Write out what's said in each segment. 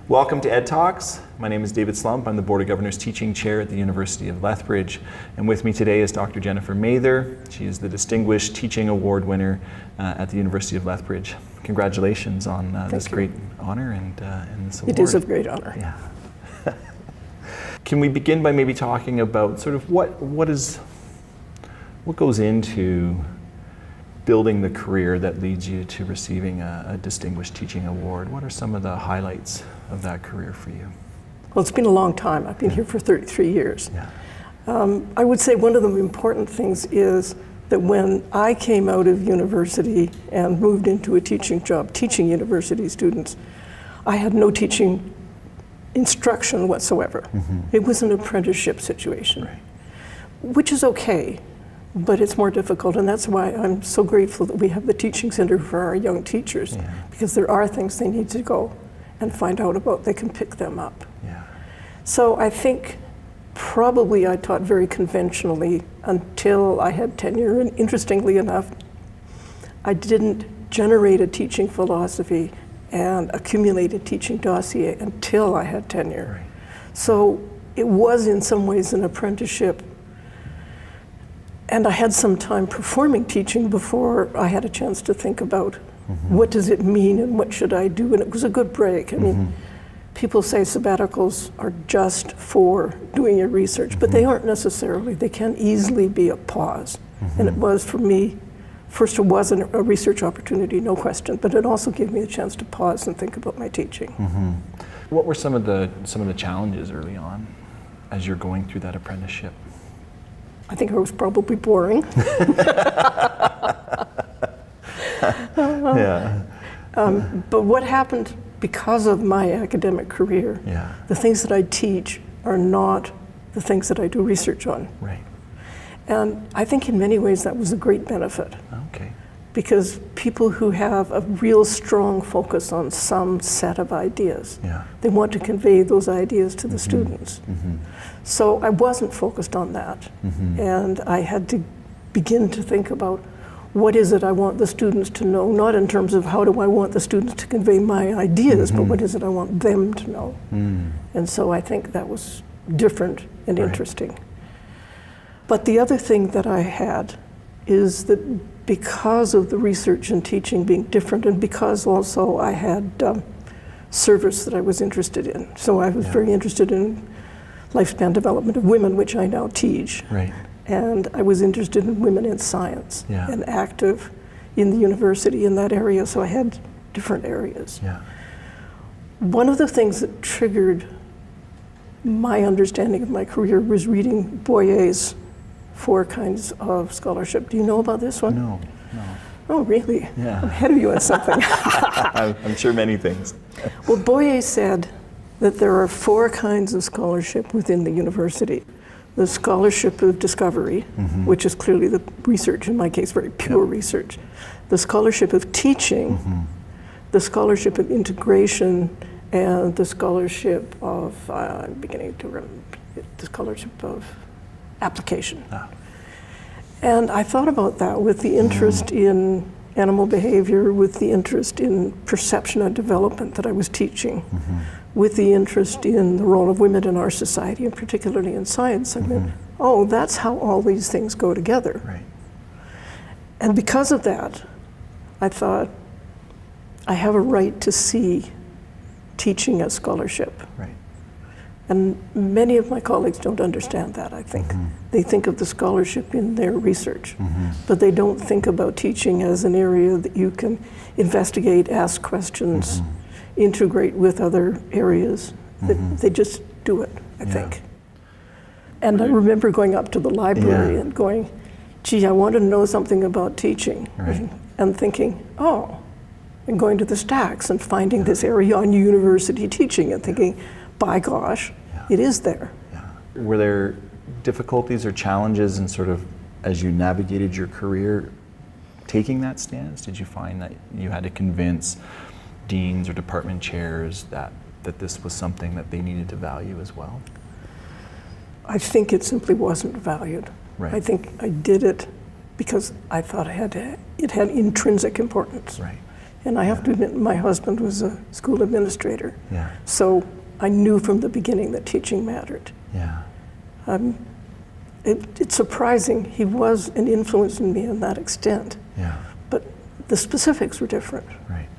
Welcome to Ed Talks. My name is David Slomp. I'm the Board of Governors Teaching Chair at the University of Lethbridge. And with me today is Dr. Jennifer Mather. She is the Distinguished Teaching Award winner at the University of Lethbridge. Congratulations on this great honor and this award. It is a great honor. Yeah. Can we begin by maybe talking about sort of what goes into building the career that leads you to receiving a Distinguished Teaching Award? What are some of the highlights of that career for you? Well, it's been a long time. I've been here for 33 years. Yeah. I would say one of the important things is that when I came out of university and moved into a teaching job, teaching university students, I had no teaching instruction whatsoever. Mm-hmm. It was an apprenticeship situation, Right. which is okay, but it's more difficult, and that's why I'm so grateful that we have the Teaching Center for our young teachers, Yeah. because there are things they need to go and find out about. They can pick them up. Yeah. So I think probably I taught very conventionally until I had tenure, and interestingly enough, I didn't generate a teaching philosophy and accumulate a teaching dossier until I had tenure. Right. So it was in some ways an apprenticeship, and I had some time performing teaching before I had a chance to think about what does it mean and what should I do, and it was a good break. I mean, people say sabbaticals are just for doing your research, but they aren't necessarily. They can easily be a pause, and it was for me. First, it was a research opportunity, no question, but it also gave me a chance to pause and think about my teaching. What were some of the challenges early on as you're going through that apprenticeship? I think I was probably boring. Yeah. But what happened because of my academic career, Yeah. the things that I teach are not the things that I do research on. Right. And I think in many ways that was a great benefit, Okay. because people who have a real strong focus on some set of ideas, Yeah. they want to convey those ideas to the students. So I wasn't focused on that. And I had to begin to think about what is it I want the students to know, not in terms of how do I want the students to convey my ideas, but what is it I want them to know. And so I think that was different and Right. interesting. But the other thing that I had is that because of the research and teaching being different, and because also I had service that I was interested in. So I was very interested in lifespan development of women, which I now teach. Right. And I was interested in women in science Yeah. and active in the university in that area, so I had different areas. Yeah. One of the things that triggered my understanding of my career was reading Boyer's 4 kinds of scholarship. Do you know about this one? No. Oh, really? Yeah. I'm ahead of you on something. I'm sure many things. Well, Boyer said that there are 4 kinds of scholarship within the university. The scholarship of discovery, which is clearly the research, in my case, very pure research. The scholarship of teaching, the scholarship of integration, and the scholarship of, I'm beginning to remember, the scholarship of application. And I thought about that with the interest in animal behavior, with the interest in perception and development that I was teaching, with the interest in the role of women in our society, and particularly in science. I mean, oh, that's how all these things go together. Right. And because of that, I thought, I have a right to see teaching as scholarship. Right. And many of my colleagues don't understand that, I think. They think of the scholarship in their research, but they don't think about teaching as an area that you can investigate, ask questions, integrate with other areas. They just do it, I think. And I remember going up to the library and going, gee, I want to know something about teaching. Right. And thinking, oh, and going to the stacks and finding this area on university teaching and thinking, by gosh, it is there. Yeah. Were there difficulties or challenges in sort of, as you navigated your career, taking that stance? Did you find that you had to convince deans or department chairs that this was something that they needed to value as well? I think it simply wasn't valued. Right. I think I did it because I thought it had intrinsic importance. Right. And I have to admit, my husband was a school administrator. Yeah. So I knew from the beginning that teaching mattered. Yeah. It's surprising. He was an influence in me in that extent. Yeah. But the specifics were different. Right.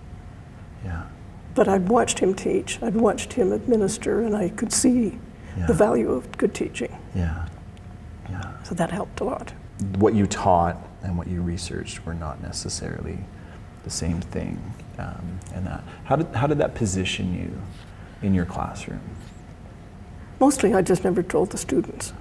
Yeah. But I'd watched him teach, I'd watched him administer, and I could see the value of good teaching. Yeah. Yeah. So that helped a lot. What you taught and what you researched were not necessarily the same thing. And that, how did that position you in your classroom? Mostly I just never told the students.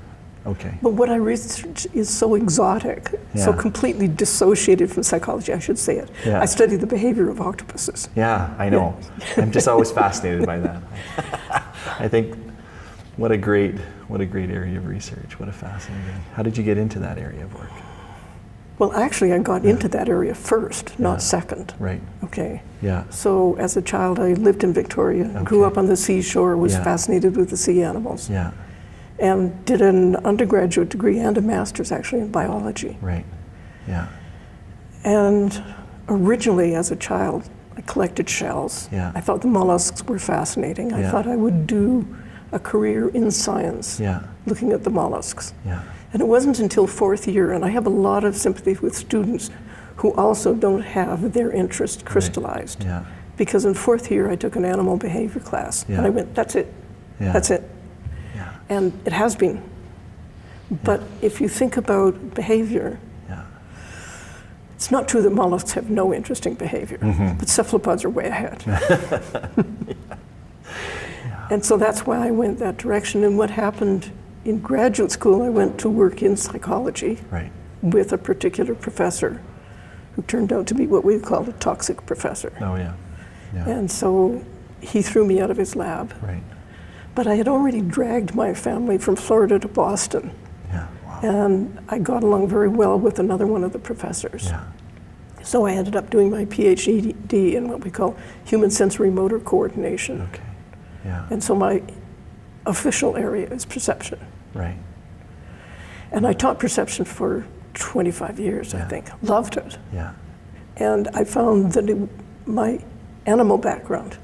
Okay. But what I research is so exotic, so completely dissociated from psychology, I should say it. Yeah. I study the behavior of octopuses. Yeah, I know. Yeah. I'm just always fascinated by that. I think what a great area of research. What a fascinating. How did you get into that area of work? Well, actually, I got into that area first, not second. Right. Okay. Yeah. So as a child, I lived in Victoria, grew up on the seashore, was fascinated with the sea animals. Yeah. And did an undergraduate degree and a master's actually in biology. Right. Yeah. And originally, as a child, I collected shells. Yeah. I thought the mollusks were fascinating. I thought I would do a career in science, looking at the mollusks. Yeah. And it wasn't until fourth year, and I have a lot of sympathy with students who also don't have their interest crystallized. Right. Yeah. Because in fourth year, I took an animal behavior class, and I went, that's it, that's it. Yeah. And it has been. But if you think about behavior, it's not true that mollusks have no interesting behavior, but cephalopods are way ahead. And so that's why I went that direction. And what happened in graduate school, I went to work in psychology with a particular professor who turned out to be what we call a toxic professor. Oh, yeah. Yeah. And so he threw me out of his lab. Right. But I had already dragged my family from Florida to Boston. Yeah. Wow. And I got along very well with another one of the professors. Yeah. So I ended up doing my PhD in what we call human sensory motor coordination. Okay. Yeah. And so my official area is perception. Right. And I taught perception for 25 years, I think. Loved it. Yeah. And I found that my animal background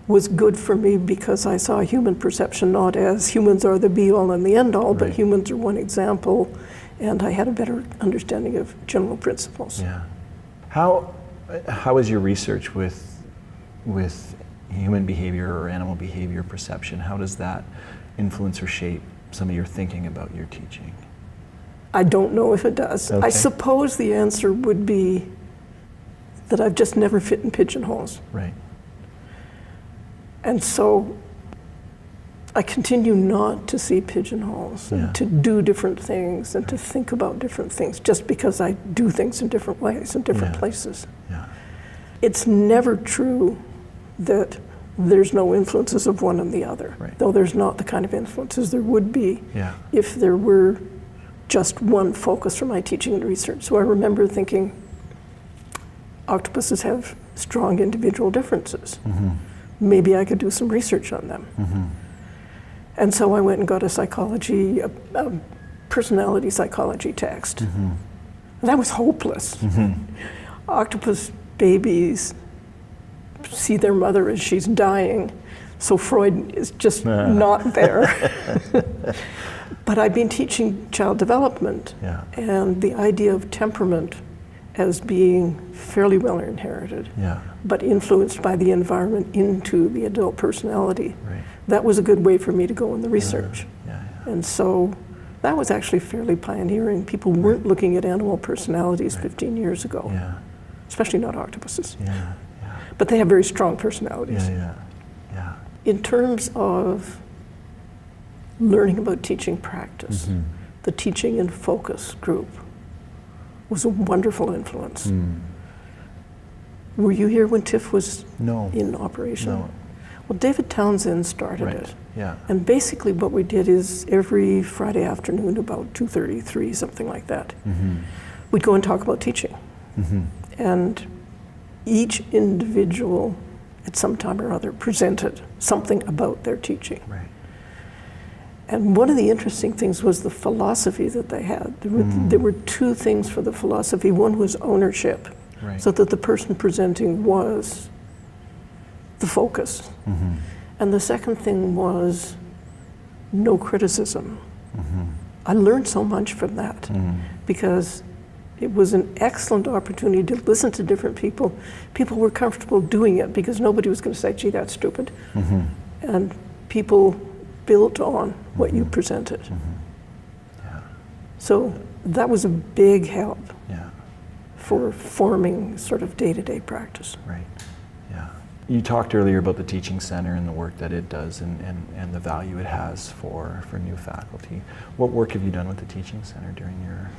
was good for me because I saw human perception not as humans are the be-all and the end-all, but humans are one example, and I had a better understanding of general principles. Yeah. How is your research with human behavior or animal behavior perception? How does that influence or shape some of your thinking about your teaching? I don't know if it does. Okay. I suppose the answer would be that I've just never fit in pigeonholes. Right. And so I continue not to see pigeonholes and to do different things and to think about different things just because I do things in different ways in different places. Yeah. It's never true that there's no influences of one and the other, though there's not the kind of influences there would be if there were just one focus for my teaching and research. So I remember thinking, octopuses have strong individual differences. Maybe I could do some research on them. And so I went and got a personality psychology text. And that was hopeless. Octopus babies see their mother as she's dying, so Freud is just not there. But I've been teaching child development and the idea of temperament as being fairly well inherited, but influenced by the environment into the adult personality. That was a good way for me to go in the research. And so that was actually fairly pioneering. People weren't looking at animal personalities 15 years ago, especially not octopuses. But they have very strong personalities. In terms of learning about teaching practice, the Teaching in Focus group was a wonderful influence. Were you here when TIFF was in operation? No. Well, David Townsend started it. And basically what we did is every Friday afternoon about 2:30, 3, something like that, we'd go and talk about teaching. And each individual at some time or other presented something about their teaching. And one of the interesting things was the philosophy that they had. There were two things for the philosophy. One was ownership. Right. so that the person presenting was the focus. And the second thing was no criticism. I learned so much from that because it was an excellent opportunity to listen to different people. People were comfortable doing it because nobody was going to say, gee, that's stupid. And people built on what you presented. Yeah. So that was a big help Yeah. for forming sort of day-to-day practice. Right. Yeah. You talked earlier about the teaching center and the work that it does and the value it has for new faculty. What work have you done with the teaching center during your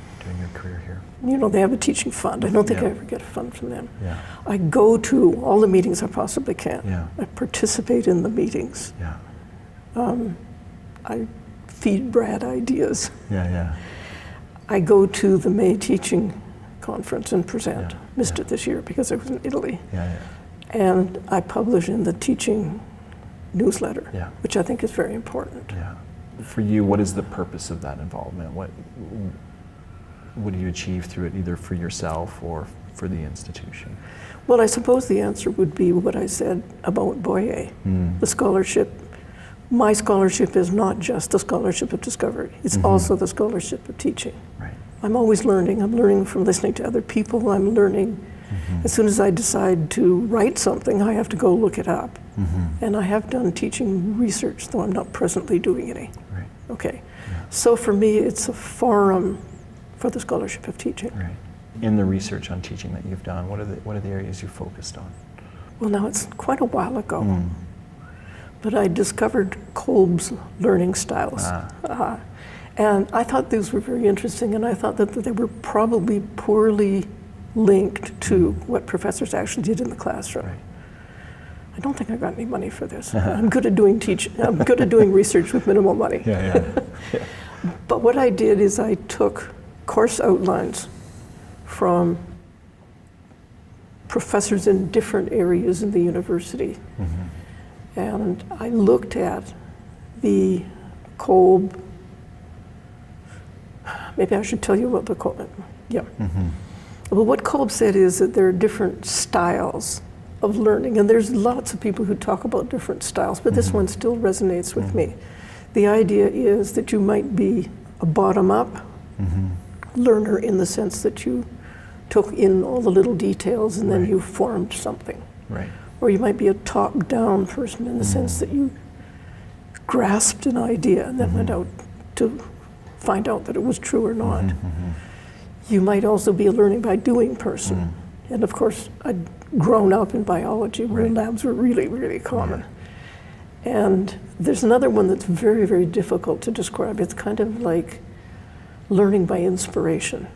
career here? You know, they have a teaching fund. I don't think I Yeah. ever get a fund from them. Yeah. I go to all the meetings I possibly can. Yeah. I participate in the meetings. Yeah. I feed Brad ideas. Yeah. Yeah. I go to the May teaching conference and present. Yeah. Missed Yeah. it this year because I was in Italy. Yeah. Yeah. And I publish in the teaching newsletter, Yeah. which I think is very important. Yeah. For you, what is the purpose of that involvement? What do you achieve through it, either for yourself or for the institution? Well, I suppose the answer would be what I said about Boyer. The scholarship, my scholarship is not just the scholarship of discovery, it's also the scholarship of teaching. Right. I'm always learning. I'm learning from listening to other people. I'm learning. As soon as I decide to write something, I have to go look it up. And I have done teaching research, though I'm not presently doing any. Right. Okay. So for me, it's a forum for the scholarship of teaching. Right. In the research on teaching that you've done, what are the areas you focused on? Well, now it's quite a while ago, but I discovered Kolbs learning styles. And I thought these were very interesting, and I thought that they were probably poorly linked to what professors actually did in the classroom. Right. I don't think I got any money for this. I'm good at doing I'm good at doing research with minimal money. Yeah. But what I did is I took course outlines from professors in different areas in the university. And I looked at the Kolb, maybe I should tell you what the Kolb, yeah. Well, what Kolb said is that there are different styles of learning, and there's lots of people who talk about different styles, but this one still resonates with me. The idea is that you might be a bottom-up learner in the sense that you took in all the little details and then you formed something. Right. Or you might be a top-down person in the sense that you grasped an idea and then went out to find out that it was true or not. You might also be a learning by doing person. And of course, I'd grown up in biology where labs were really, really common. And there's another one that's very, very difficult to describe. It's kind of like learning by inspiration.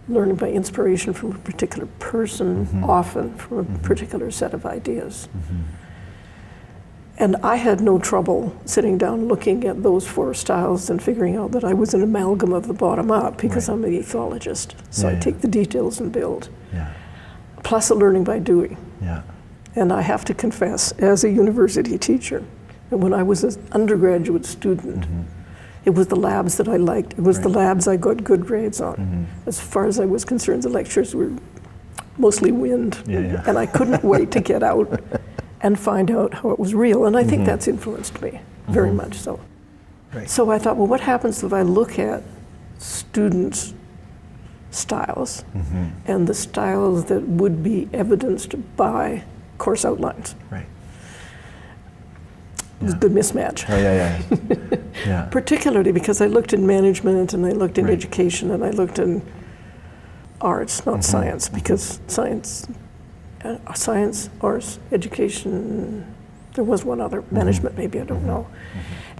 Learning by inspiration from a particular person, often from a particular set of ideas. And I had no trouble sitting down looking at those four styles and figuring out that I was an amalgam of the bottom up because I'm an ethologist. So I take the details and build. Plus a learning by doing. And I have to confess, as a university teacher, that when I was an undergraduate student, it was the labs that I liked. It was the labs I got good grades on. As far as I was concerned, the lectures were mostly wind. And I couldn't wait to get out and find out how it was real. And I think that's influenced me very much so. So I thought, well, what happens if I look at students' styles and the styles that would be evidenced by course outlines? It was a good mismatch. Particularly because I looked in management and I looked in education and I looked in arts, not science, because science, arts, education, there was one other, management maybe, I don't know.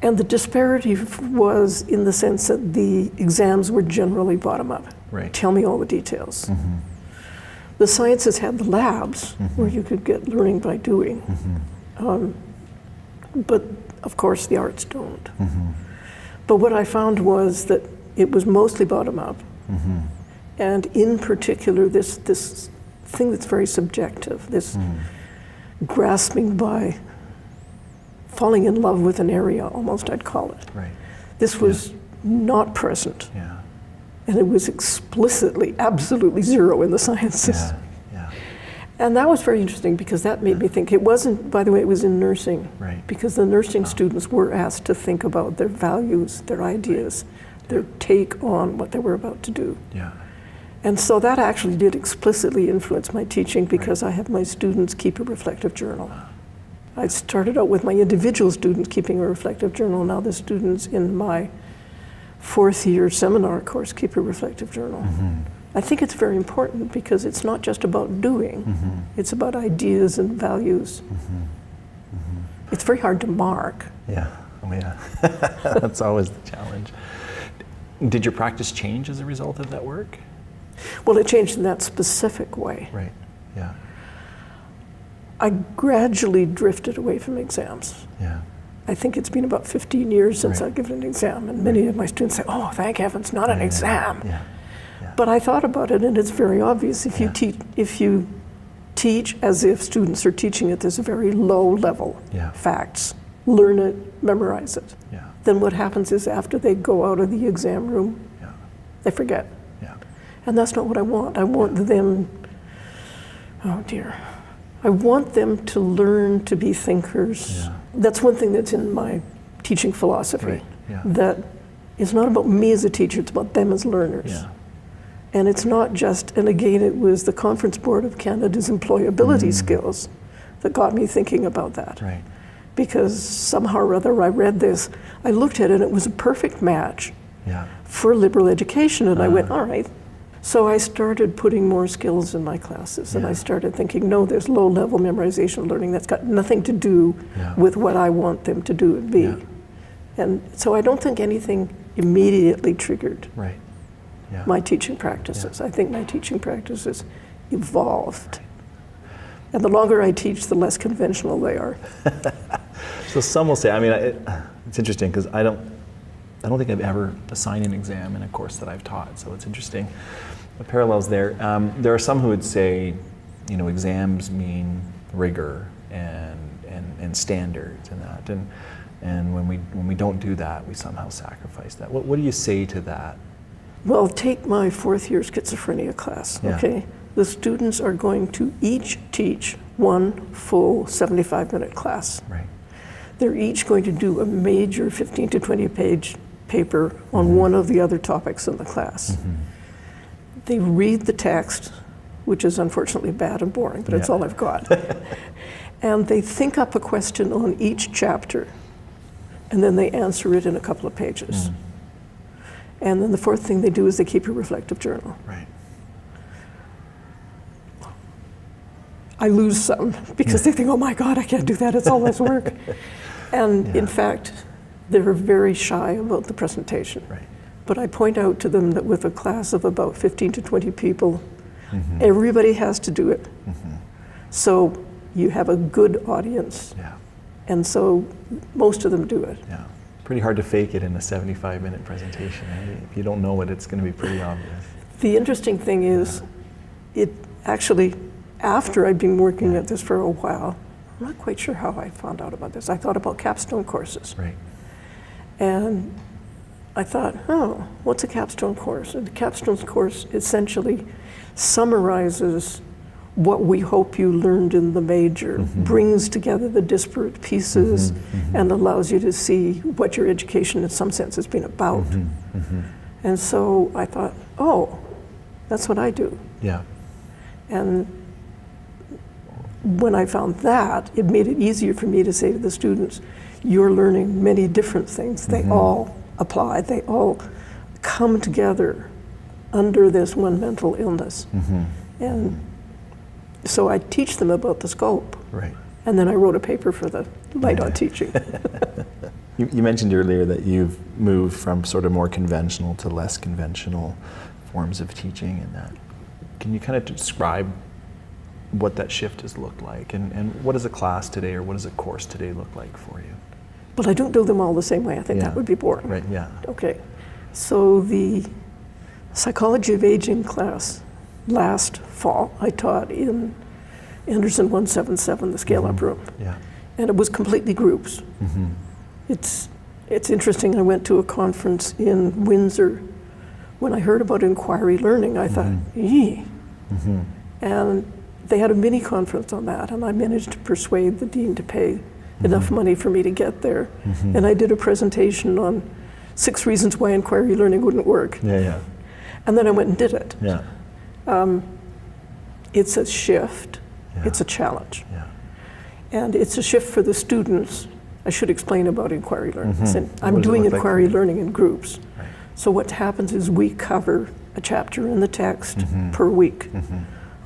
And the disparity was in the sense that the exams were generally bottom up. Tell me all the details. The sciences had the labs where you could get learning by doing. But of course the arts don't. But what I found was that it was mostly bottom up. And in particular this thing that's very subjective, this grasping by falling in love with an area, almost I'd call it. This was not present. And it was explicitly, absolutely zero in the sciences. And that was very interesting because that made me think. It wasn't, by the way, it was in nursing. Right. Because the nursing students were asked to think about their values, their ideas, their take on what they were about to do. Yeah. And so that actually did explicitly influence my teaching because I have my students keep a reflective journal. I started out with my individual students keeping a reflective journal. Now the students in my 4th year seminar course keep a reflective journal. I think it's very important because it's not just about doing, it's about ideas and values. It's very hard to mark. Yeah, oh yeah. That's always the challenge. Did your practice change as a result of that work? Well, it changed in that specific way. Right, yeah. I gradually drifted away from exams. Yeah. I think it's been about 15 years since Right. I've given an exam, and many of my students say, oh, thank heavens, not an exam. Yeah. But I thought about it, and it's very obvious. If you teach as if students are teaching at this very low level, facts, learn it, memorize it, then what happens is after they go out of the exam room, they forget. And that's not what I want. I want them, oh dear, I want them to learn to be thinkers. That's one thing that's in my teaching philosophy, that it's not about me as a teacher, it's about them as learners. And it's not just, and again, it was the Conference Board of Canada's employability skills that got me thinking about that. Because somehow or other I read this, I looked at it, and it was a perfect match for liberal education, and I went, all right. So I started putting more skills in my classes, and I started thinking, no, there's low-level memorization learning that's got nothing to do with what I want them to do and be. And so I don't think anything immediately triggered my teaching practices. I think my teaching practices evolved. And the longer I teach, the less conventional they are. So some will say, I mean, it's interesting because I don't think I've ever assigned an exam in a course that I've taught, so it's interesting. The parallels there. There are some who would say, you know, exams mean rigor and standards and that, and when we don't do that, we somehow sacrifice that. What do you say to that? Well, take my 4th year schizophrenia class, okay? The students are going to each teach one full 75-minute class. They're each going to do a major 15 to 20 page paper on one of the other topics in the class. They read the text, which is unfortunately bad and boring, but it's all I've got. And they think up a question on each chapter, and then they answer it in a couple of pages. And then the 4th thing they do is they keep a reflective journal. I lose some because they think, oh my God, I can't do that, it's all this work. And in fact, they're very shy about the presentation. But I point out to them that with a class of about 15 to 20 people, everybody has to do it. So you have a good audience. And so most of them do it. Pretty hard to fake it in a 75-minute presentation. Right? If you don't know it, it's going to be pretty obvious. The interesting thing is, it actually, after I'd been working at this for a while, I'm not quite sure how I found out about this. I thought about Capstone Courses. And I thought, oh, what's a capstone course? And the capstone course essentially summarizes what we hope you learned in the major, brings together the disparate pieces, and allows you to see what your education in some sense has been about. And so I thought, oh, that's what I do. And when I found that, it made it easier for me to say to the students, you're learning many different things. They all apply, they all come together under this one mental illness. And so I teach them about the scope. And then I wrote a paper for the Light on Teaching. You mentioned earlier that you've moved from sort of more conventional to less conventional forms of teaching, and that. Can you kind of describe what that shift has looked like, and what does a class today or what does a course today look like for you? But I don't do them all the same way. I think that would be boring. Okay. So the Psychology of Aging class last fall, I taught in Anderson 177, the scale-up room. And it was completely groups. It's interesting, I went to a conference in Windsor. When I heard about inquiry learning, I thought, And they had a mini conference on that, and I managed to persuade the dean to pay enough money for me to get there. And I did a presentation on 6 reasons why inquiry learning wouldn't work. Yeah. And then I went and did it. Yeah. It's a shift. Yeah. It's a challenge. Yeah. And it's a shift for the students. I should explain about inquiry learning. And What I'm does it doing look like inquiry for you? learning in groups. Right. So what happens is we cover a chapter in the text per week.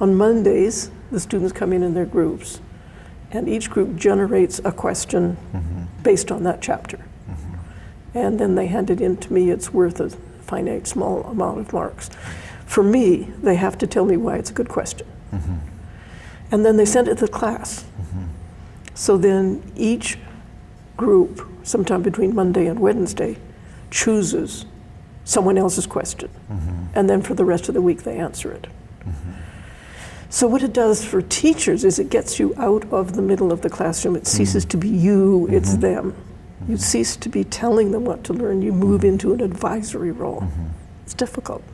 On Mondays, the students come in their groups, and each group generates a question based on that chapter. And then they hand it in to me. It's worth a finite small amount of marks. For me, they have to tell me why it's a good question. And then they send it to the class. So then each group, sometime between Monday and Wednesday, chooses someone else's question. And then for the rest of the week, they answer it. So what it does for teachers is it gets you out of the middle of the classroom. It ceases to be you, it's them. You cease to be telling them what to learn. You move into an advisory role. It's difficult.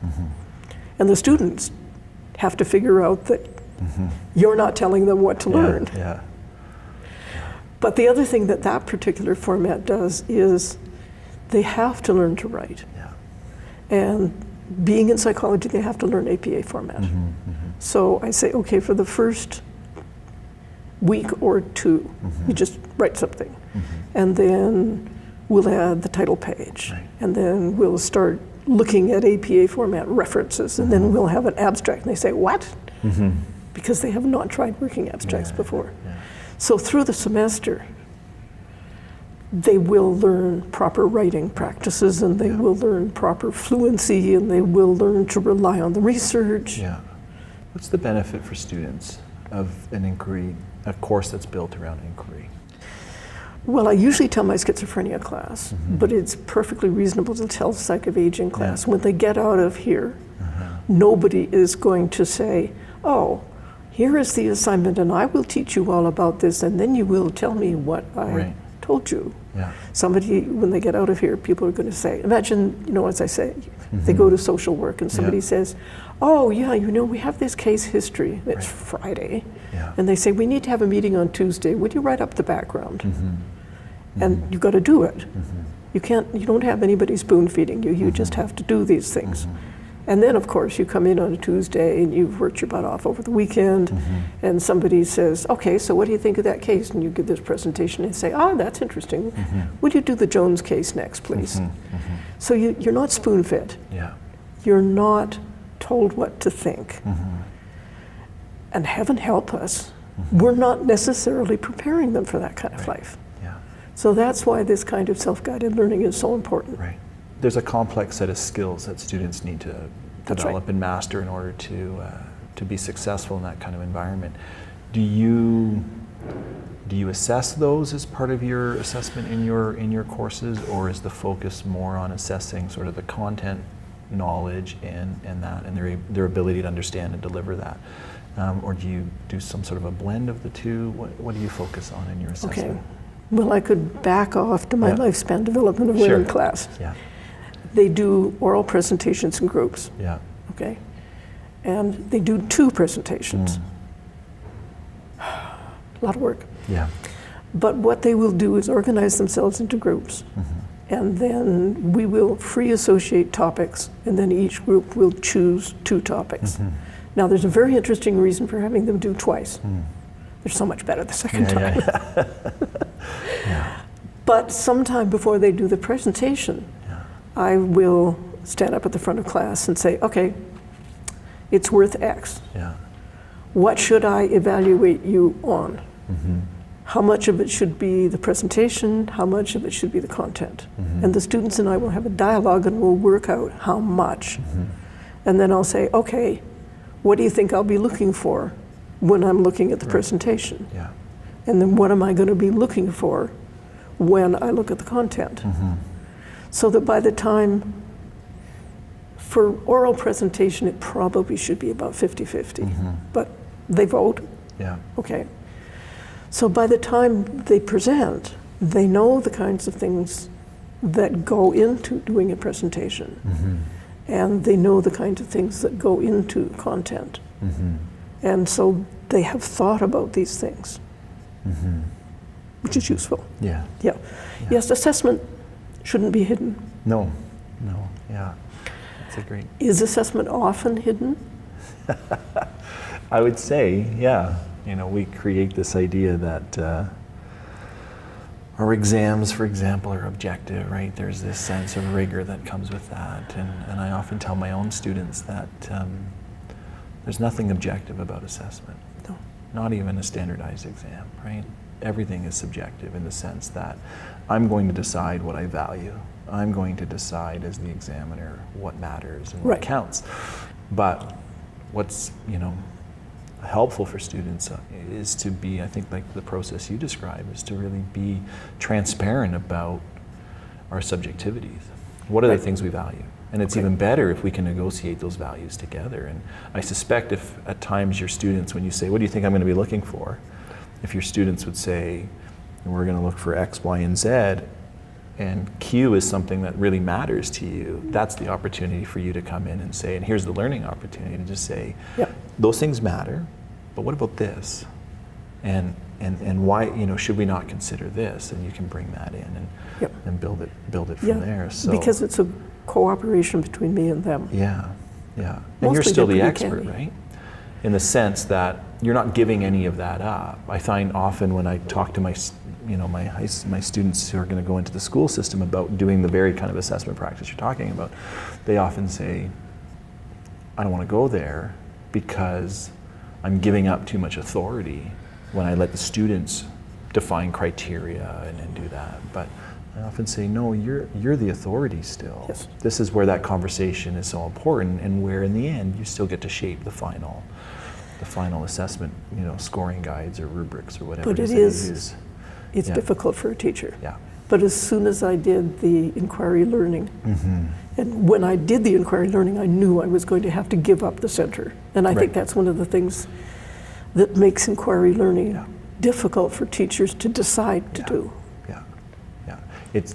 And the students have to figure out that you're not telling them what to learn. Yeah. But the other thing that that particular format does is they have to learn to write. Yeah. And being in psychology, they have to learn APA format. So I say, okay, for the first week or 2, you just write something. And then we'll add the title page. Right. And then we'll start looking at APA format references. And then we'll have an abstract. And they say, what? Because they have not tried working abstracts before. Yeah. So through the semester, they will learn proper writing practices, and they will learn proper fluency, and they will learn to rely on the research. Yeah. What's the benefit for students of an inquiry, a course that's built around inquiry? Well, I usually tell my schizophrenia class, but it's perfectly reasonable to tell psych of aging class. When they get out of here, nobody is going to say, oh, here is the assignment, and I will teach you all about this, and then you will tell me what I told you. Yeah. Somebody, when they get out of here, people are going to say, imagine, as I say, they go to social work and somebody says, oh yeah, we have this case history. It's Friday. Yeah. And they say, we need to have a meeting on Tuesday. Would you write up the background? And you've got to do it. You don't have anybody spoon feeding you. You just have to do these things. And then, of course, you come in on a Tuesday and you've worked your butt off over the weekend, and somebody says, okay, so what do you think of that case? And you give this presentation and say, oh, that's interesting. Would you do the Jones case next, please? So you're not spoon-fed. Yeah. You're not told what to think. And heaven help us, we're not necessarily preparing them for that kind of life. Yeah. So that's why this kind of self-guided learning is so important. Right. There's a complex set of skills that students need to develop and master in order to be successful in that kind of environment. Do you assess those as part of your assessment in your courses, or is the focus more on assessing sort of the content knowledge and their ability to understand and deliver that? Or do you do some sort of a blend of the two? What do you focus on in your assessment? Okay. Well, I could back off to my lifespan development of learning class. Yeah. They do oral presentations in groups. Yeah. Okay. And they do 2 presentations. A lot of work. Yeah. But what they will do is organize themselves into groups. And then we will free associate topics, and then each group will choose 2 topics. Now, there's a very interesting reason for having them do twice. They're so much better the second time. But sometime before they do the presentation, I will stand up at the front of class and say, okay, it's worth X. Yeah. What should I evaluate you on? How much of it should be the presentation? How much of it should be the content? And the students and I will have a dialogue and we'll work out how much. And then I'll say, okay, what do you think I'll be looking for when I'm looking at the presentation? Yeah. And then what am I going to be looking for when I look at the content? So that by the time, for oral presentation, it probably should be about 50-50. But they vote. Yeah. Okay. So by the time they present, they know the kinds of things that go into doing a presentation. And they know the kinds of things that go into content. And so they have thought about these things, which is useful. Yeah. Yeah. Yes, assessment shouldn't be hidden. No, yeah. That's a great... Is assessment often hidden? I would say, yeah. You know, we create this idea that our exams, for example, are objective, right? There's this sense of rigor that comes with that. And I often tell my own students that there's nothing objective about assessment. No. Not even a standardized exam, right? Everything is subjective in the sense that I'm going to decide what I value. I'm going to decide as the examiner what matters and what counts. But what's, you know, helpful for students is to be, I think, like the process you described, is to really be transparent about our subjectivities. What are the things we value? And it's even better if we can negotiate those values together. And I suspect if at times your students, when you say, what do you think I'm going to be looking for? If your students would say, we're going to look for X, Y, and Z, and Q is something that really matters to you, that's the opportunity for you to come in and say, and here's the learning opportunity to just say, those things matter, but what about this? And why, you know, should we not consider this? And you can bring that in and build it from there. So, because it's a cooperation between me and them. Yeah. And you're still the expert, right? In the sense that you're not giving any of that up. I find often when I talk to my students who are going to go into the school system about doing the very kind of assessment practice you're talking about, they often say, I don't want to go there because I'm giving up too much authority when I let the students define criteria and do that. But I often say, no, you're the authority still. Yes. This is where that conversation is so important, and where in the end you still get to shape the final assessment, you know, scoring guides or rubrics or whatever. But it's difficult for a teacher. Yeah. But as soon as I did the inquiry learning, and when I did the inquiry learning, I knew I was going to have to give up the center. And I think that's one of the things that makes inquiry learning difficult for teachers to decide to do. It's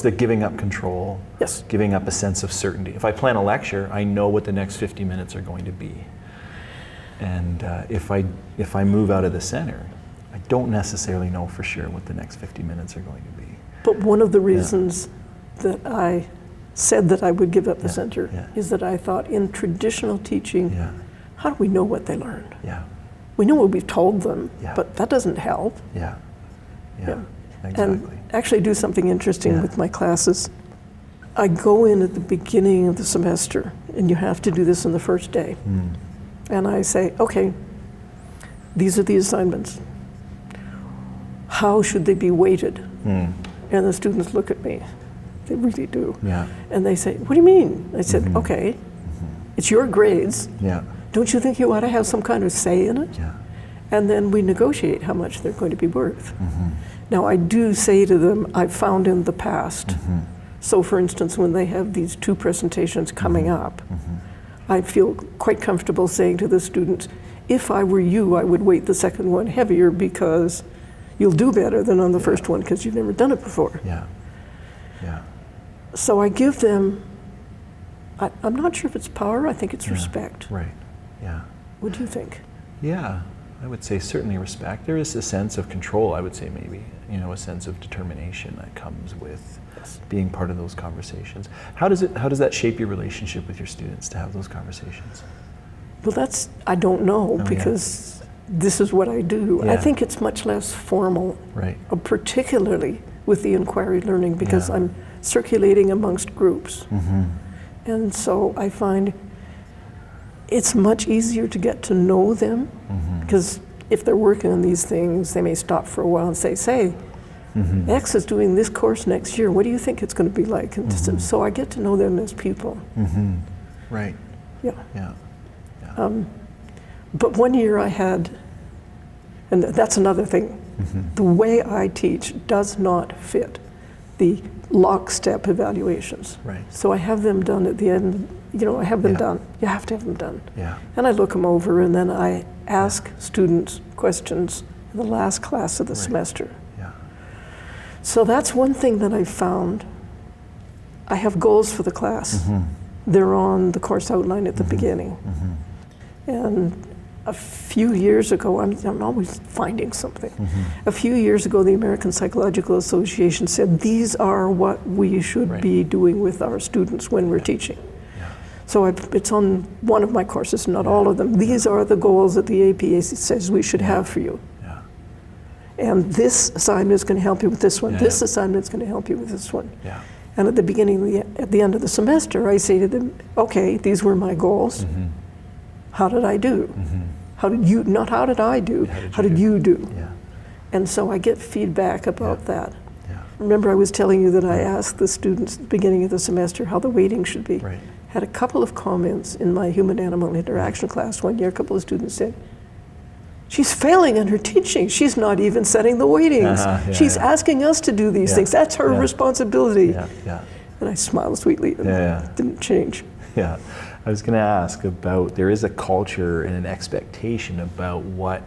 the giving up control, giving up a sense of certainty. If I plan a lecture, I know what the next 50 minutes are going to be. And if I move out of the center, I don't necessarily know for sure what the next 50 minutes are going to be. But one of the reasons that I said that I would give up the center is that I thought in traditional teaching, how do we know what they learned? We know what we've told them, but that doesn't help. Exactly. And actually do something interesting with my classes. I go in at the beginning of the semester, and you have to do this on the first day. And I say, okay, these are the assignments. How should they be weighted? And the students look at me. They really do. And they say, what do you mean? I said, okay, it's your grades. Don't you think you ought to have some kind of say in it? And then we negotiate how much they're going to be worth. Now, I do say to them, I've found in the past. So, for instance, when they have these two presentations coming up, I feel quite comfortable saying to the students, if I were you, I would weight the second one heavier because you'll do better than on the first one because you've never done it before. So I give them, I'm not sure if it's power, I think it's respect. What do you think? I would say certainly respect. There is a sense of control, I would say maybe, you know, a sense of determination that comes with being part of those conversations. How does that shape your relationship with your students to have those conversations? Well, I don't know, because this is what I do. I think it's much less formal, particularly with the inquiry learning, because I'm circulating amongst groups. And so I find it's much easier to get to know them, because if they're working on these things, they may stop for a while and say, X is doing this course next year. What do you think it's going to be like? And so I get to know them as people. But one year I had, and that's another thing, the way I teach does not fit the lockstep evaluations. So I have them done at the end. You know, I have them done. You have to have them done. And I look them over, and then I ask students questions in the last class of the semester. So that's one thing that I've found. I have goals for the class. They're on the course outline at the beginning. And a few years ago, I'm always finding something. A few years ago, the American Psychological Association said these are what we should be doing with our students when we're teaching. So it's on one of my courses, not all of them. These are the goals that the APA says we should have for you. And this assignment is going to help you with this one. This assignment is going to help you with this one. And at the beginning, at the end of the semester, I say to them, okay, these were my goals. How did I do? How did you, not how did I do, how did you do? And so I get feedback about that. Remember I was telling you that I asked the students at the beginning of the semester how the weighting should be. Had a couple of comments in my human-animal interaction class one year. A couple of students said, she's failing in her teaching. She's not even setting the weightings. She's asking us to do these things. That's her responsibility. And I smiled sweetly and didn't change. I was going to ask about, there is a culture and an expectation about what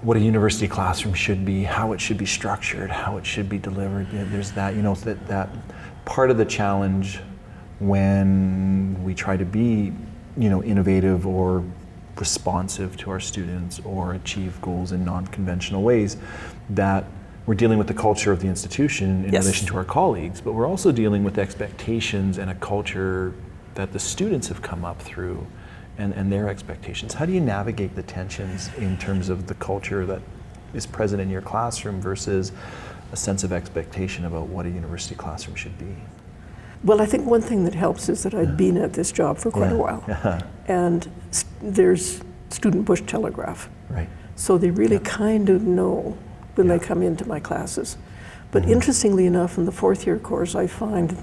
a university classroom should be, how it should be structured, how it should be delivered. There's that, that part of the challenge when we try to be, innovative or responsive to our students or achieve goals in non-conventional ways, that we're dealing with the culture of the institution in relation to our colleagues, but we're also dealing with expectations and a culture that the students have come up through and their expectations. How do you navigate the tensions in terms of the culture that is present in your classroom versus a sense of expectation about what a university classroom should be? Well, I think one thing that helps is that I've been at this job for quite a while. And there's student push telegraph. So they really kind of know when they come into my classes. But interestingly enough, in the fourth year course, I find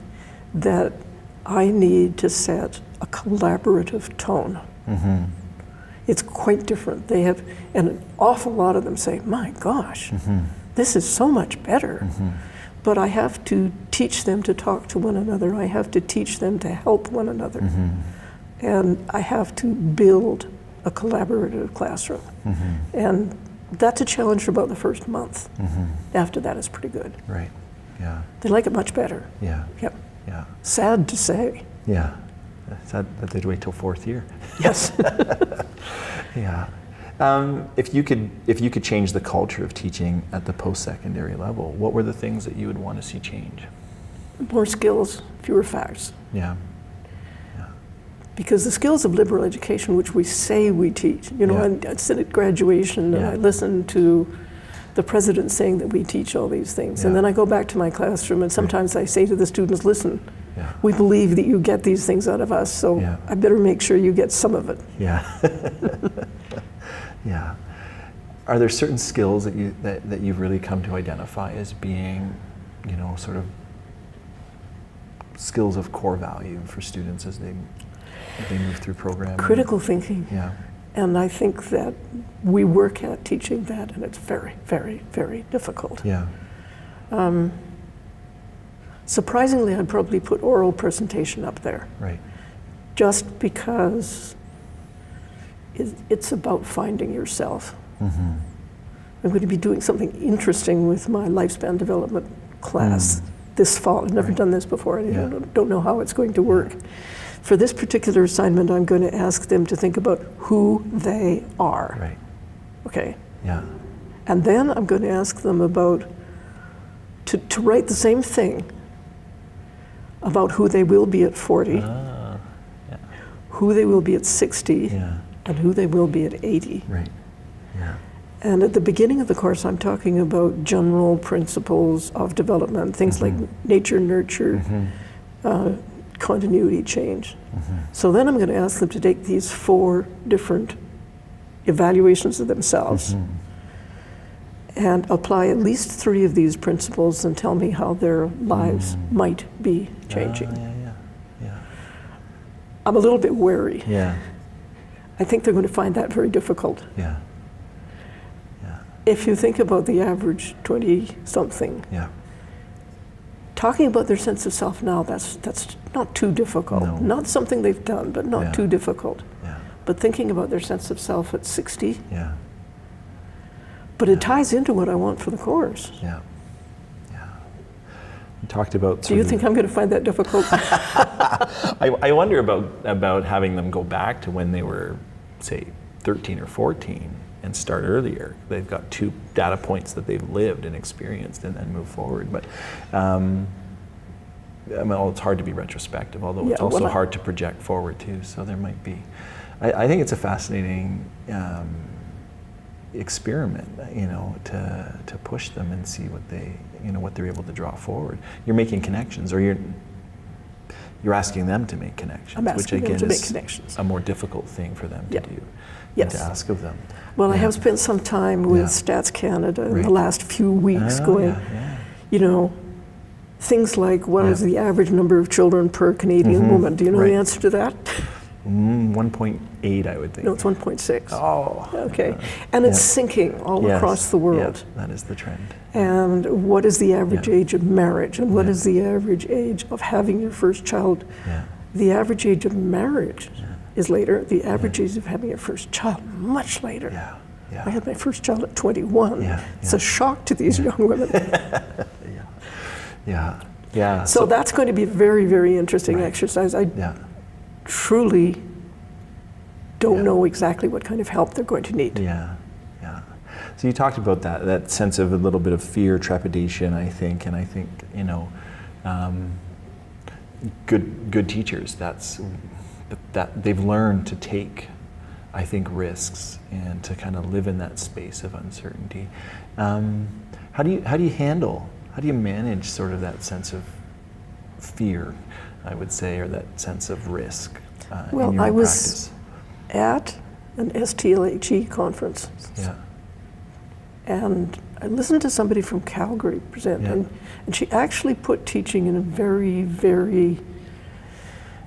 that I need to set a collaborative tone. It's quite different. They have, and an awful lot of them say, my gosh, this is so much better. But I have to teach them to talk to one another. I have to teach them to help one another. And I have to build a collaborative classroom. And that's a challenge for about the first month. After that, it's pretty good. They like it much better. Sad to say. Sad that they'd wait till fourth year. Yes. If you could change the culture of teaching at the post-secondary level, what were the things that you would want to see change? More skills, fewer facts. Because the skills of liberal education, which we say we teach, I sit at graduation and I listen to the president saying that we teach all these things. And then I go back to my classroom and sometimes I say to the students, listen, we believe that you get these things out of us, so I better make sure you get some of it. Are there certain skills that you've really come to identify as being, sort of skills of core value for students as they move through programming? Critical thinking. And I think that we work at teaching that, and it's very, very, very difficult. Surprisingly, I'd probably put oral presentation up there. Just because it's about finding yourself. I'm going to be doing something interesting with my lifespan development class this fall. I've never done this before. I don't know how it's going to work. For this particular assignment, I'm going to ask them to think about who they are. Okay? And then I'm going to ask them about, to write the same thing about who they will be at 40, who they will be at 60, and who they will be at 80. And at the beginning of the course, I'm talking about general principles of development, things like nature, nurture, continuity, change. So then I'm going to ask them to take these 4 different evaluations of themselves and apply at least 3 of these principles and tell me how their lives might be changing. I'm a little bit wary. I think they're going to find that very difficult. If you think about the average 20-something, talking about their sense of self now, that's not too difficult. Not something they've done, but not too difficult. But thinking about their sense of self at 60, but it ties into what I want for the course. You talked about. Do you think I'm going to find that difficult? I wonder about having them go back to when they were, say, 13 or 14 and start earlier. They've got 2 data points that they've lived and experienced and then move forward. But it's hard to be retrospective, although it's also hard to project forward too. So there might be, I think it's a fascinating experiment, to push them and see what what they're able to draw forward. You're making connections, or you're asking them to make connections, which again is a more difficult thing for them to do. Yes. To ask of them. Well, I have spent some time with Stats Canada in the last few weeks going, things like what is the average number of children per Canadian woman? Do you know the answer to that? 1.8, I would think. No, it's 1.6. Oh. Okay. And it's sinking all across the world. Yeah, that is the trend. And what is the average age of marriage? And what is the average age of having your first child? Yeah. The average age of marriage is later. The average age of having your first child, much later. Yeah. Yeah. I had my first child at 21. It's a shock to these young women. Yeah. So that's going to be a very, very interesting exercise. I truly don't know exactly what kind of help they're going to need. Yeah. So you talked about that sense of a little bit of fear, trepidation, I think, and I think, good teachers, that they've learned to take, I think, risks and to kind of live in that space of uncertainty. How do you manage sort of that sense of fear, I would say, or that sense of risk in your I practice? was at an STLHE conference. Yeah. And I listened to somebody from Calgary present, and she actually put teaching in a very, very,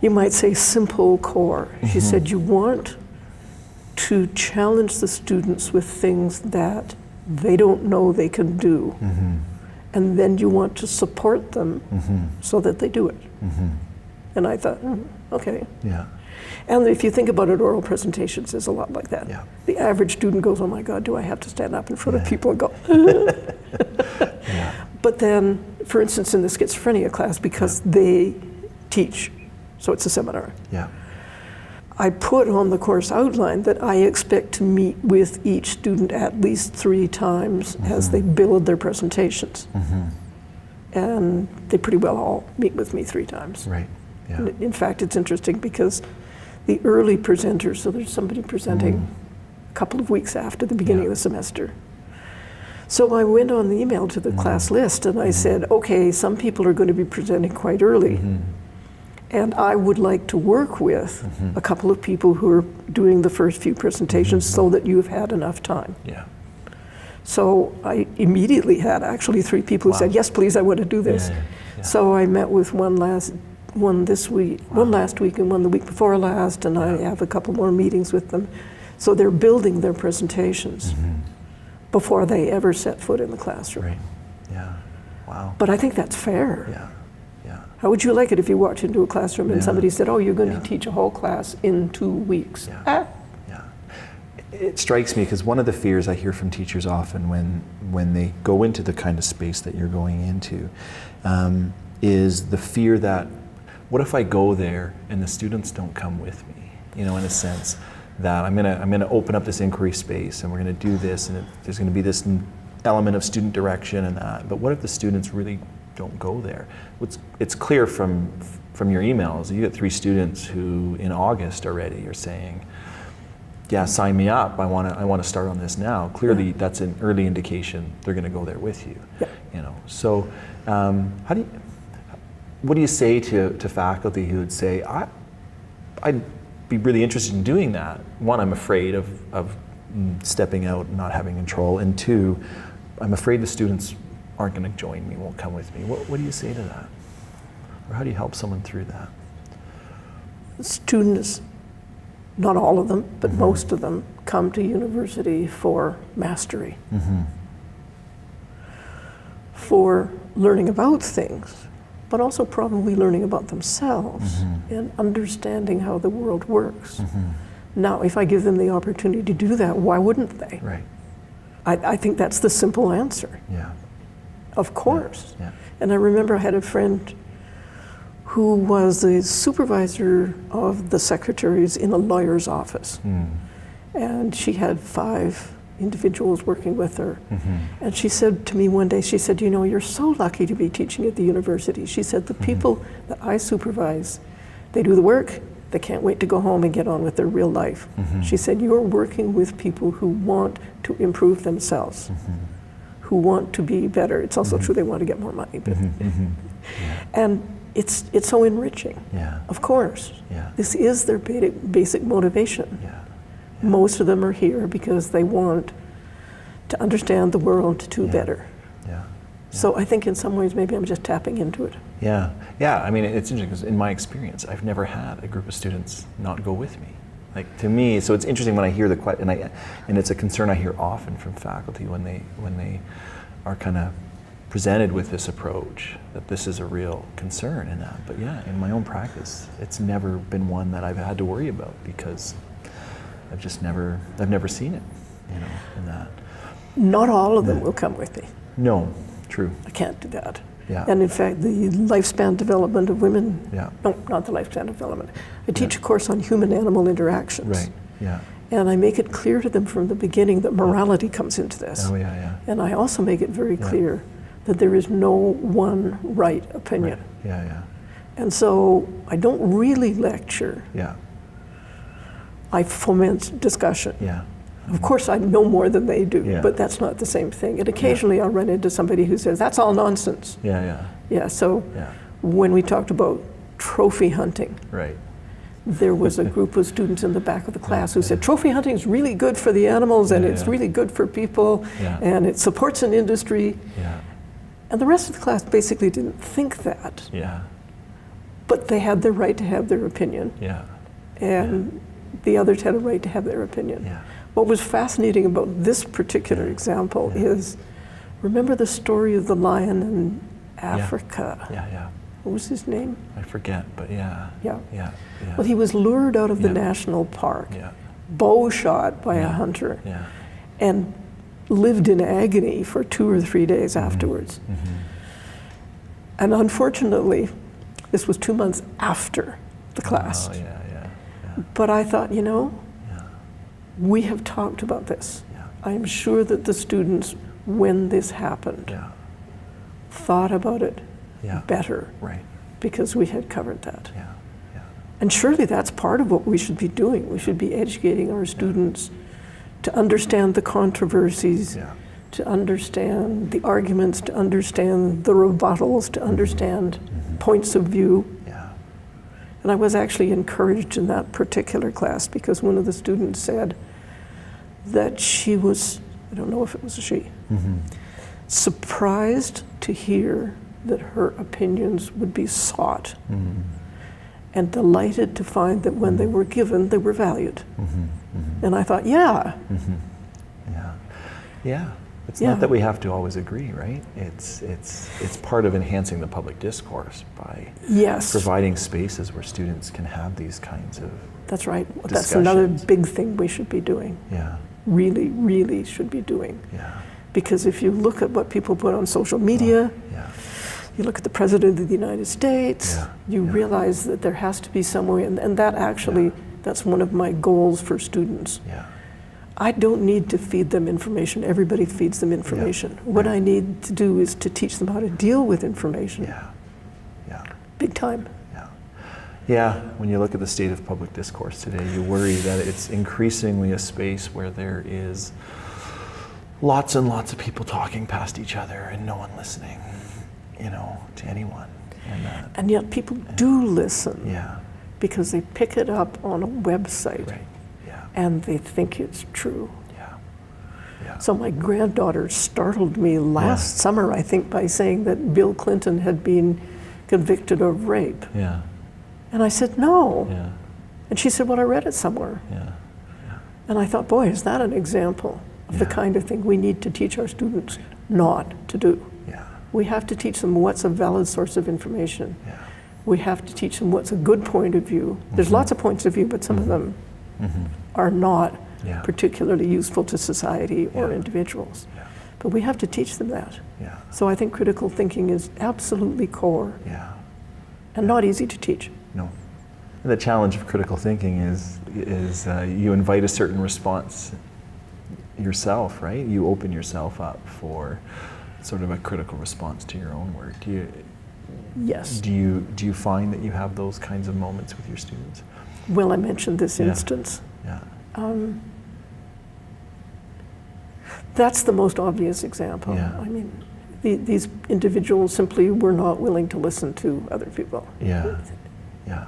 you might say, simple core. She said, you want to challenge the students with things that they don't know they can do. And then you want to support them so that they do it. And I thought, okay. Yeah. And if you think about it, oral presentations is a lot like that. Yeah. The average student goes, oh my God, do I have to stand up in front of people and go, But then, for instance, in the schizophrenia class, because they teach, so it's a seminar. Yeah. I put on the course outline that I expect to meet with each student at least 3 times as they build their presentations. And they pretty well all meet with me 3 times. Right. Yeah. In fact, it's interesting because the early presenters, so there's somebody presenting a couple of weeks after the beginning of the semester. So I went on the email to the class list and I said, okay, some people are going to be presenting quite early. And I would like to work with a couple of people who are doing the first few presentations so that you've had enough time. Yeah. So I immediately had actually 3 people who said, yes, please, I want to do this. So I met with one last week and one the week before last, and I have a couple more meetings with them. So they're building their presentations before they ever set foot in the classroom. Right. Yeah. Wow. But I think that's fair. Yeah. How would you like it if you walked into a classroom and somebody said, oh, you're going to teach a whole class in 2 weeks? It strikes me because one of the fears I hear from teachers often when they go into the kind of space that you're going into is the fear that, what if I go there and the students don't come with me? In a sense that I'm gonna open up this inquiry space and we're gonna do this, and there's gonna be this element of student direction and that. But what if the students really don't go there? It's clear from your emails, you get 3 students who in August already are saying, yeah, sign me up. I want to start on this now. Clearly, that's an early indication they're going to go there with you. So, what do you say to faculty who would say, I'd be really interested in doing that? 1, I'm afraid of stepping out and not having control, and 2, I'm afraid the students aren't going to join me, won't come with me. What do you say to that? Or how do you help someone through that? Students, not all of them, but most of them, come to university for mastery, for learning about things, but also probably learning about themselves and understanding how the world works. Now, if I give them the opportunity to do that, why wouldn't they? Right. I think that's the simple answer. Yeah. Of course. And I remember I had a friend who was the supervisor of the secretaries in a lawyer's office. and she had 5 individuals working with her. Mm-hmm. And she said to me one day, she said, you know, you're so lucky to be teaching at the university. She said, the people that I supervise, they do the work, they can't wait to go home and get on with their real life. She said, you're working with people who want to improve themselves, who want to be better. It's also true they want to get more money. But and it's so enriching. Yeah. Of course. Yeah. This is their basic motivation. Yeah. Most of them are here because they want to understand the world to do better. Yeah. So I think in some ways maybe I'm just tapping into it. Yeah, yeah. I mean, it's interesting because in my experience, I've never had a group of students not go with me. Like to me, so it's interesting when I hear the question, and it's a concern I hear often from faculty when they are kind of presented with this approach, that this is a real concern in that. But yeah, in my own practice, it's never been one that I've had to worry about because I've never seen it, you know, in that. Not all of them will come with me. No, true. I can't do that. Yeah. And in fact, the lifespan development of women, Yeah. no, not the lifespan development. I teach a course on human-animal interactions. Right, yeah. And I make it clear to them from the beginning that morality comes into this. Oh, yeah, yeah. And I also make it very clear that there is no one right opinion. Right. Yeah, yeah. And so I don't really lecture. Yeah. I foment discussion. Yeah. Of course, I know more than they do, Yeah. but that's not the same thing. And occasionally I'll run into somebody who says, that's all nonsense. Yeah, yeah. Yeah, so Yeah. when we talked about trophy hunting, Right. there was a group of students in the back of the class who said, trophy hunting is really good for the animals and it's really good for people and it supports an industry. Yeah. And the rest of the class basically didn't think that, Yeah. but they had the right to have their opinion. Yeah. And the others had a right to have their opinion. Yeah. What was fascinating about this particular example is, remember the story of the lion in Africa? Yeah, yeah. What was his name? I forget, but yeah. Yeah. Yeah. Yeah. Well, he was lured out of the Yeah. national park, Yeah. bow shot by a hunter, Yeah. and lived in agony for 2 or 3 days afterwards. And unfortunately, this was 2 months after the class. Oh, yeah, yeah. Yeah. But I thought, you know, Yeah. we have talked about this. Yeah. I am sure that the students, when this happened, Yeah. thought about it Yeah. better Right. because we had covered that. Yeah. Yeah. And surely that's part of what we should be doing. We should be educating our students to understand the controversies, Yeah. to understand the arguments, to understand the rebuttals, to understand points of view. Yeah. And I was actually encouraged in that particular class because one of the students said that she was, I don't know if it was a she, surprised to hear that her opinions would be sought and delighted to find that when they were given, they were valued. And I thought, yeah. Yeah. Yeah. It's Yeah. not that we have to always agree, right? It's part of enhancing the public discourse by Yes. providing spaces where students can have these kinds of That's right. That's another discussions. big thing we should be doing. yeah, Really, really should be doing. yeah, Because if you look at what people put on social media, yeah, you look at the President of the United States, Yeah, you realize that there has to be some way, and that actually, that's one of my goals for students. yeah, I don't need to feed them information. Everybody feeds them information. What I need to do is to teach them how to deal with information. yeah, yeah, Big time. yeah. Yeah, when you look at the state of public discourse today, you worry that it's increasingly a space where there is lots and lots of people talking past each other and no one listening, you know, to anyone. And yet people do listen Yeah, because they pick it up on a website. right, yeah, And they think it's true. yeah, yeah. So my granddaughter startled me last summer, I think, by saying that Bill Clinton had been convicted of rape. Yeah, And I said, no. yeah, And she said, well, I read it somewhere. yeah, And I thought, boy, is that an example of the kind of thing we need to teach our students not to do. yeah, We have to teach them what's a valid source of information. yeah. We have to teach them what's a good point of view. There's lots of points of view, but some of them are not Yeah. particularly useful to society or Yeah. individuals. Yeah. But we have to teach them that. Yeah, So I think critical thinking is absolutely core yeah, and not easy to teach. no. And the challenge of critical thinking is is you invite a certain response yourself, right? You open yourself up for sort of a critical response to your own work. Yes. Do you find that you have those kinds of moments with your students? Well, I mentioned this instance. Yeah. That's the most obvious example. Yeah. I mean, these individuals simply were not willing to listen to other people. Yeah. Yeah.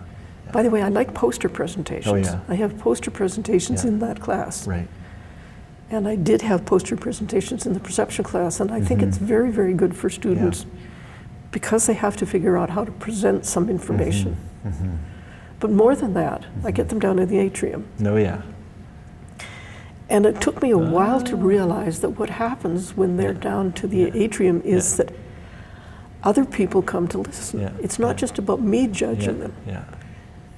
By the way, I like poster presentations. Oh, yeah. I have poster presentations in that class. Right. And I did have poster presentations in the perception class, and I think it's very, very good for students because they have to figure out how to present some information. But more than that, I get them down in the atrium. Oh, yeah. And it took me a while to realize that what happens when they're down to the atrium is that other people come to listen. Yeah. It's not just about me judging them. Yeah.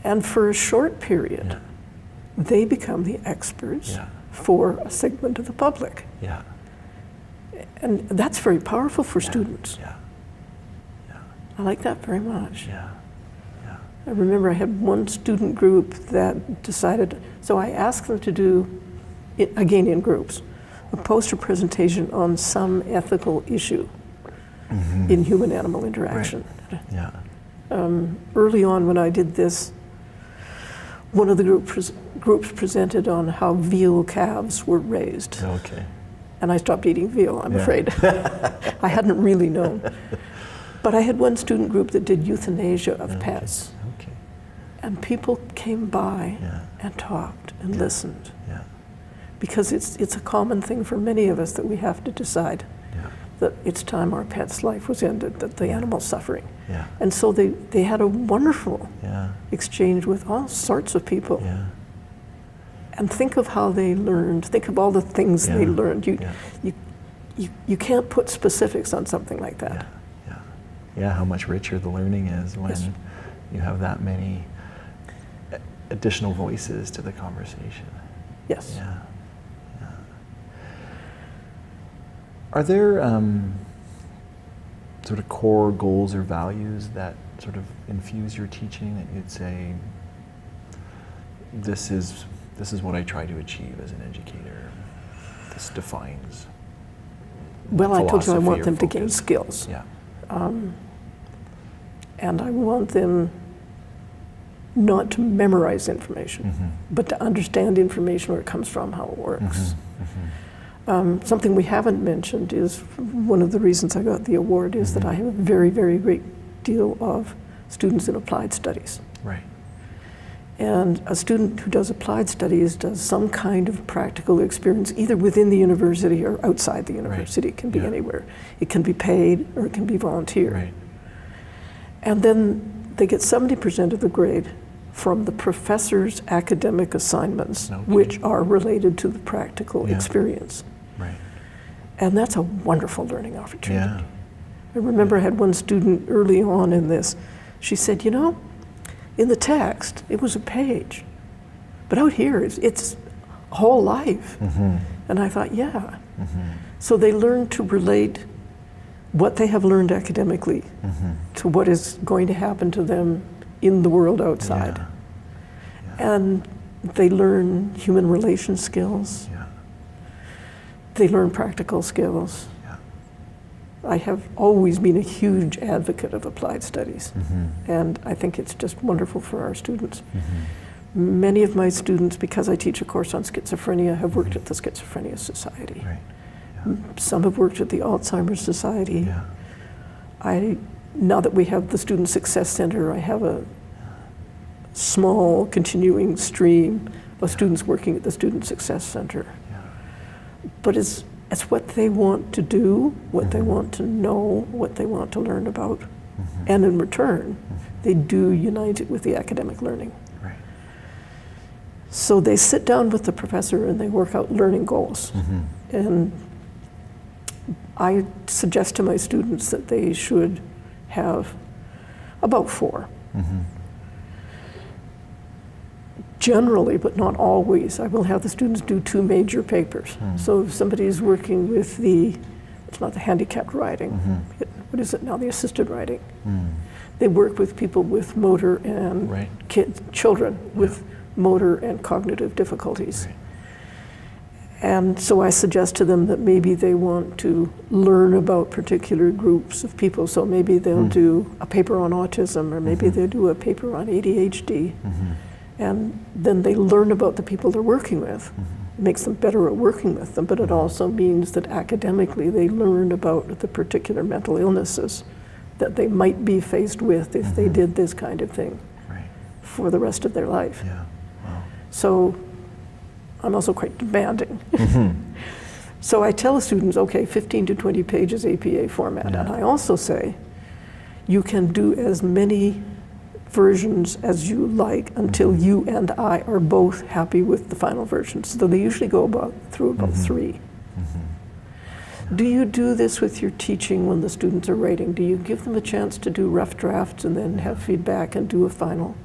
And for a short period, they become the experts for a segment of the public. Yeah. And that's very powerful for students. Yeah. Yeah. I like that very much. Yeah. Yeah. I remember I had one student group that decided, so I asked them to do, again in groups, a poster presentation on some ethical issue in human-animal interaction. Right. Yeah. Early on when I did this, one of the groups presented on how veal calves were raised. Okay. And I stopped eating veal, I'm afraid. I hadn't really known. But I had one student group that did euthanasia of pets. Okay. And people came by and talked and listened. Yeah. Because it's a common thing for many of us that we have to decide that it's time our pet's life was ended, that the animal's suffering. Yeah. And so they had a wonderful exchange with all sorts of people. Yeah. And think of how they learned, think of all the things they learned. You can't put specifics on something like that. Yeah, how much richer the learning is when you have that many additional voices to the conversation. Yes. Yeah. Are there sort of core goals or values that sort of infuse your teaching that you'd say, this is what I try to achieve as an educator? This defines Well, I told you I want or them to gain focus. skills. Yeah. And I want them not to memorize information, but to understand information, where it comes from, how it works. Something we haven't mentioned is one of the reasons I got the award is that I have a very, very great deal of students in applied studies. Right. And a student who does applied studies does some kind of practical experience either within the university or outside the university. It can be anywhere. It can be paid or it can be volunteer. Right. And then they get 70% of the grade from the professor's academic assignments, which are related to the practical experience. Right. And that's a wonderful learning opportunity. Yeah. I remember I had one student early on in this. She said, you know, in the text, it was a page. But out here, it's a whole life. And I thought, So they learn to relate what they have learned academically to what is going to happen to them in the world outside. And they learn human relation skills. They learn practical skills. I have always been a huge advocate of applied studies. And I think it's just wonderful for our students. Many of my students, because I teach a course on schizophrenia, have worked at the Schizophrenia Society. Some have worked at the Alzheimer's Society. Now that we have the Student Success Center, I have a small continuing stream of students working at the Student Success Center. But it's what they want to do, what they want to know, what they want to learn about. And in return, they do unite it with the academic learning. So they sit down with the professor and they work out learning goals. And I suggest to my students that they should have about 4. Generally, but not always, I will have the students do 2 major papers. So if somebody is working with it's not the handicapped riding, what is it now, the assisted riding. They work with people with motor and children with motor and cognitive difficulties. Right. And so I suggest to them that maybe they want to learn about particular groups of people. So maybe they'll do a paper on autism, or maybe they'll do a paper on ADHD. And then they learn about the people they're working with. It makes them better at working with them, but it also means that academically they learn about the particular mental illnesses that they might be faced with if they did this kind of thing for the rest of their life. Yeah. Wow. So I'm also quite demanding. So I tell the students, okay, 15 to 20 pages APA format. And I also say, you can do as many versions as you like until you and I are both happy with the final version. So they usually go through about 3. Do you do this with your teaching when the students are writing? Do you give them a chance to do rough drafts and then have feedback and do a final?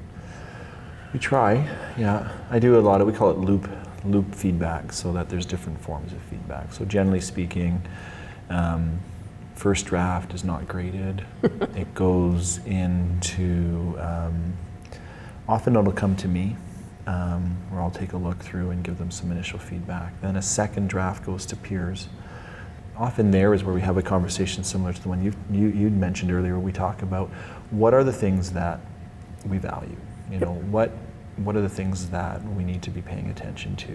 We try, yeah. I do a lot of, we call it loop feedback, so that there's different forms of feedback. So generally speaking, first draft is not graded. It goes into, often it'll come to me, where I'll take a look through and give them some initial feedback. Then a second draft goes to peers. Often there is where we have a conversation similar to the one you'd mentioned earlier, where we talk about what are the things that we value. You know, what are the things that we need to be paying attention to,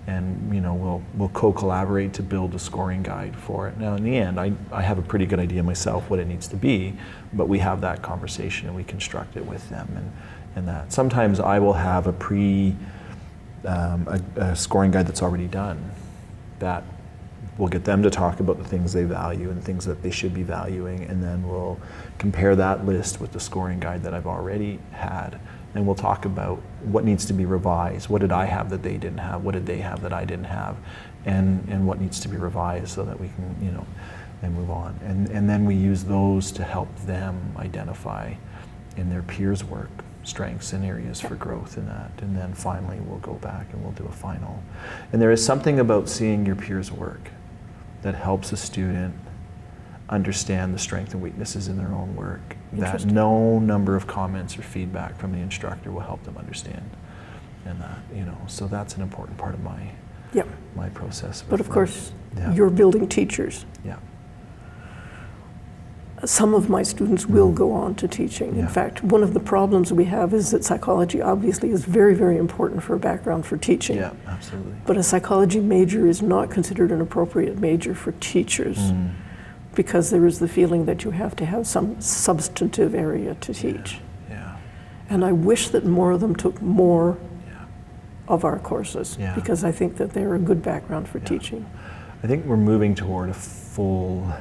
and you know, we'll co-collaborate to build a scoring guide for it. Now in the end, I have a pretty good idea myself what it needs to be, but we have that conversation and we construct it with them, and that. Sometimes I will have a scoring guide that's already done, that we'll get them to talk about the things they value and the things that they should be valuing, and then we'll compare that list with the scoring guide that I've already had, and we'll talk about what needs to be revised. What did I have that they didn't have? What did they have that I didn't have? And what needs to be revised so that we can, you know, and move on. And then we use those to help them identify in their peers' work strengths and areas for growth in that. And then finally we'll go back and we'll do a final. And there is something about seeing your peers' work that helps a student understand the strengths and weaknesses in their own work that no number of comments or feedback from the instructor will help them understand. And that, you know, so that's an important part of my process. But of course, you're building teachers. Yeah. Some of my students will go on to teaching. In fact, one of the problems we have is that psychology obviously is very, very important for a background for teaching. Yeah, absolutely. But a psychology major is not considered an appropriate major for teachers because there is the feeling that you have to have some substantive area to teach. Yeah. And I wish that more of them took more of our courses because I think that they're a good background for teaching. I think we're moving toward a full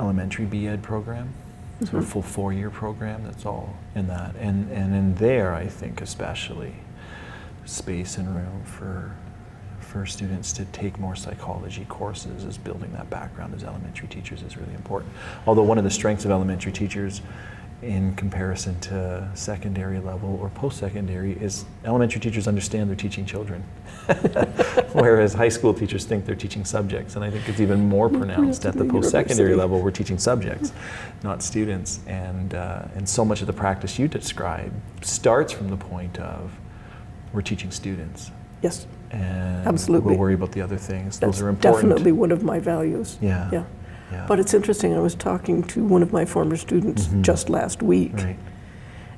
elementary B.Ed program, so a full 4-year program that's all in that. And in there, I think especially, space and room for students to take more psychology courses is building that background as elementary teachers is really important. Although one of the strengths of elementary teachers in comparison to secondary level or post-secondary is elementary teachers understand they're teaching children. Whereas high school teachers think they're teaching subjects, and I think it's even more pronounced at the post-secondary level. We're teaching subjects, not students, and so much of the practice you describe starts from the point of we're teaching students. Yes, and absolutely. We'll worry about the other things. That's those are important. Definitely one of my values. Yeah. But it's interesting, I was talking to one of my former students just last week,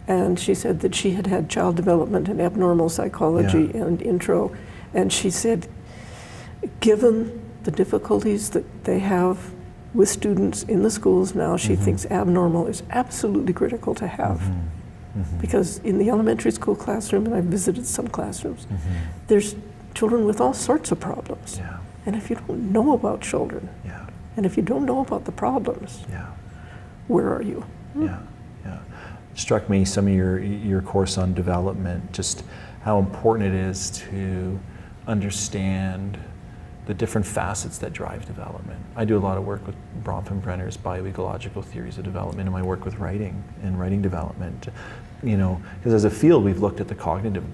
and she said that she had had child development and abnormal psychology and intro, and she said, given the difficulties that they have with students in the schools now, she thinks abnormal is absolutely critical to have. Because in the elementary school classroom, and I've visited some classrooms, there's children with all sorts of problems. And if you don't know about children, and if you don't know about the problems, where are you? It struck me, some of your course on development, just how important it is to understand the different facets that drive development. I do a lot of work with Bronfenbrenner's bioecological theories of development in my work with writing and writing development. You know, because as a field, we've looked at the cognitive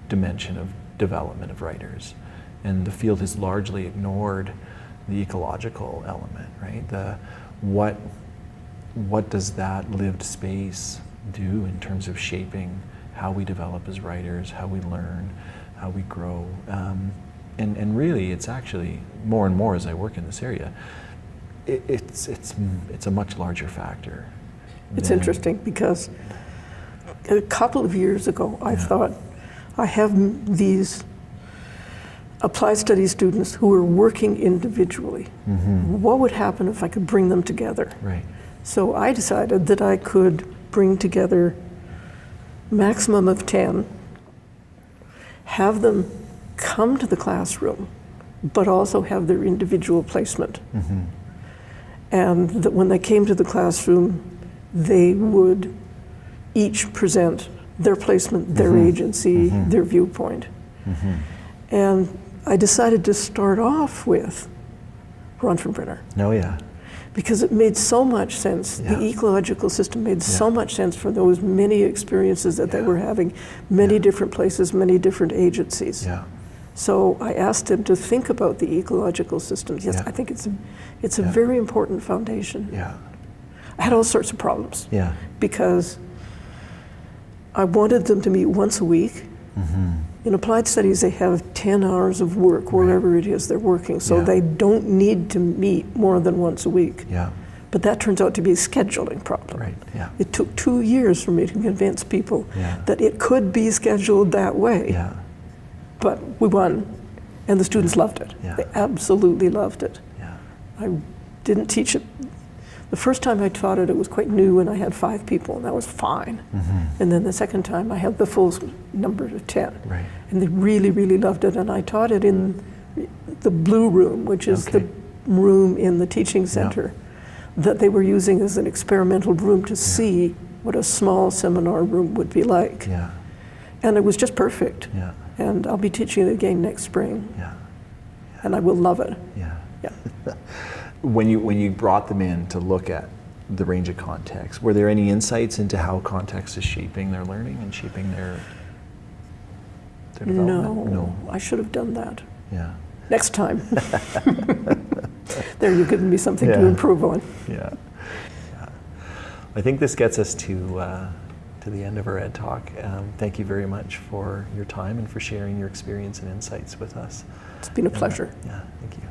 dimension of development of writers, and the field has largely ignored the ecological element, right? What does that lived space do in terms of shaping how we develop as writers, how we learn, how we grow. And really, it's actually more and more as I work in this area, it's a much larger factor. It's interesting because a couple of years ago, I thought, I have these applied studies students who are working individually. What would happen if I could bring them together? Right. So I decided that I could bring together maximum of 10, have them come to the classroom, but also have their individual placement. And that when they came to the classroom, they would each present their placement, their agency, their viewpoint. And I decided to start off with Bronfenbrenner. Oh, yeah. Because it made so much sense. The ecological system made so much sense for those many experiences that they were having, many different places, many different agencies. So I asked him to think about the ecological systems. Yes, I think it's a very important foundation. I had all sorts of problems because I wanted them to meet once a week. In applied studies, they have 10 hours of work wherever it is they're working, so they don't need to meet more than once a week. But that turns out to be a scheduling problem. It took 2 years for me to convince people that it could be scheduled that way. But we won, and the students loved it. They absolutely loved it. I didn't teach it. The first time I taught it, it was quite new, and I had 5 people, and that was fine. And then the second time, I had the full number of 10. And they really, really loved it. And I taught it in the Blue Room, which is the room in the teaching center that they were using as an experimental room to see what a small seminar room would be like. And it was just perfect. And I'll be teaching it again next spring. And I will love it. When you brought them in to look at the range of context, were there any insights into how context is shaping their learning and shaping their development? No, I should have done that. Next time. There, you've given me something to improve on. I think this gets us to the end of our Ed Talk. Thank you very much for your time and for sharing your experience and insights with us. It's been a pleasure. Thank you.